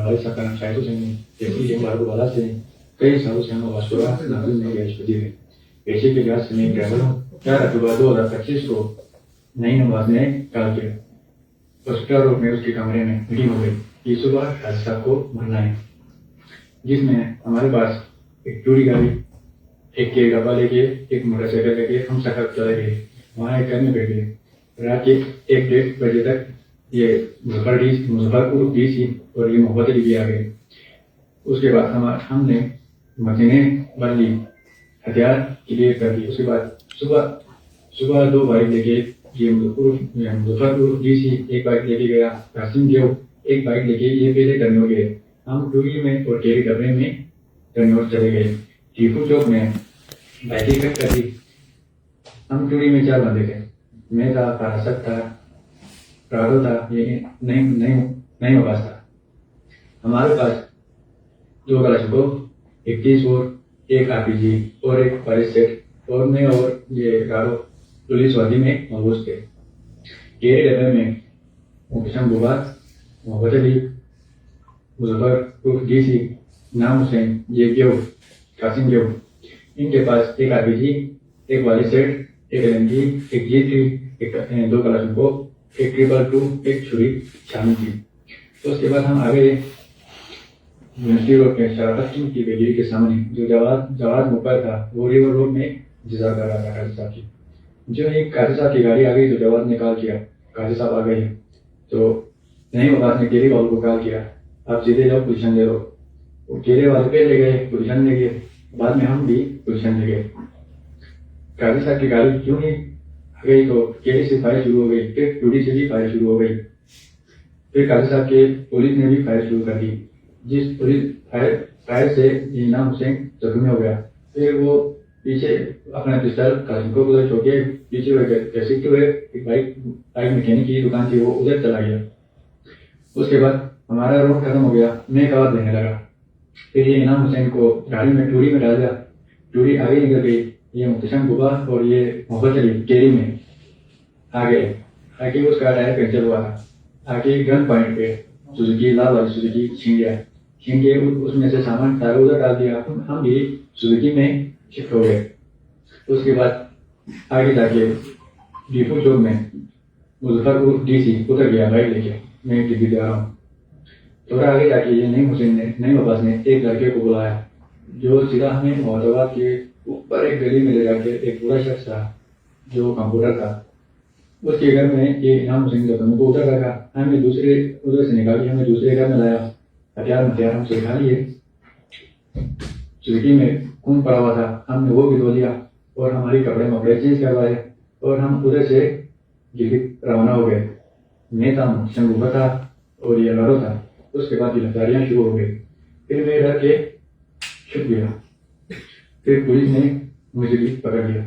Balai Sakaran Chaitu Seni, Yesi yang baru balas ini, kei salu siang wasura nabi ne gaya seperti ऐसे के gas में driver क्या रखा 2025 को नई नवाज ने कॉल किया हॉस्पिटल रोड में उसके कमरे में मीटिंग हो गई कि सुबह हादसा को मरना है, जिसमें हमारे पास एक टूरी गाड़ी, एक के डब्बा लेके, एक मोटरसाइकिल लेके हम सफर चले गए। वहाँ एक करने बैठे रात के 1-1:30 बजे तक ये मुजफ्फरपुर डीसी और ये मोहब्बत भी आ गए। उसके बाद हमने मशीनें बन ली, हथियार क्लियर कर दिए। उसके बाद सुबह 2 बाइक लेके ये मुजफ्फरपुर डीसी एक बाइक लेके गया, कासिम देव एक बाइक लेके ये पहले टर्नोर गए। हम टूरी में और केरी डब्बे में टर्नोर चले गए। टीपू चौक में बाइक इकट्ठ कर दी। हम टूरी में 4 बंदे थे, मैं था, पारासत था, प्राडो था, ये नहीं आवाज था। हमारे पास 2 कलाशनकोव, एक 30 बोर, एक आरपीजी और एक फायर सेट और मैं और ये गारो पुलिस वादी में मौजूद थे। केरी डब्बे में मुकेशम गुबार, मोहब्बत अली, मुजफ्फरपुर डीसी, नाम हुसैन, ये गेव, कासिम गेव, इनके पास एक आरपीजी, एक वाली सेट, एक एलएमजी, एक G3, एक 2 कलाशनकोव, एक 222, एक छुरी शामिल थी। तो उसके बाद हम आगे यूनिवर्सिटी रोड में शराफत की बेगरी के सामने जो जवाद मुकर था वो रिवर रोड में इंतजार कर रहा था काजी साहब की। जो एक काजी साहब की गाड़ी आ गई तो जवाद ने कॉल किया, काजी साहब आ गए। तो नहीं वकास ने केरी वालों को कॉल किया, आप सीधे जाओ, पोजीशन ले लो। वो केरी वाले पे ले गए, पोजीशन ले गए, बाद में हम भी पोजीशन ले गए। काजी साहब की गाड़ी क्यों नहीं आ गई तो केरी से फायर शुरू हो गई, फिर टूडी से भी फायर शुरू हो गई, फिर काजी साहब के पुलिस ने भी फायर शुरू कर दी, जिस पुलिस फायर से इनाम हुसैन जख्मी हो गया। फिर वो पीछे अपना पिस्टल कासिम को उधर छोड़ के पीछे घसीटते हुए एक बाइक मैकेनिक की दुकान थी वो उधर चला गया। उसके बाद हमारा रोड खत्म हो गया, मैं कवर देने लगा। फिर ये इनाम हुसैन को गाड़ी में टूरी में डाल दिया, टूरी आगे निकल गई। ये मुकेशम गुबा और ये मोहब्बत अली केरी में आ गए। आगे उसका टायर पंचर हुआ था, आगे गन पॉइंट पे सुजुकी लाल वाली सुजुकी छीन के उसमें से सामान सारा उधर डाल दिया। हम भी सुजुकी में शिफ्ट हो गए। उसके बाद आगे जाके डीपू चौक में मुजफ्फरपुर डीसी उतर गया बाइक लेके, मैं टिकट दे रहा हूँ। थोड़ा आगे जाके ये नई आवाज ने एक लड़के को बुलाया जो सीधा हमें मोहताबाद के ऊपर एक गली में ले जाके एक पूरा शख्स था जो कंप्यूटर था, उसके घर में ये इनाम हुसैन जख्मी को उधर रखा। हमें उधर से निकाल के हमें दूसरे घर में लाया, हथियार हम सिखा लिए। चुकी में खून पड़ा हुआ था, हमने वो भी धो लिया और हमारी कपड़े चेंज करवाए और हम उधर से गिरगिट रवाना हो गए। मैं था, शंगुफा था और ये लड़ो था। उसके बाद गिरफ्तारियां शुरू हो गई। फिर मैं डर के छुप गया, फिर पुलिस ने मुझे भी पकड़ लिया।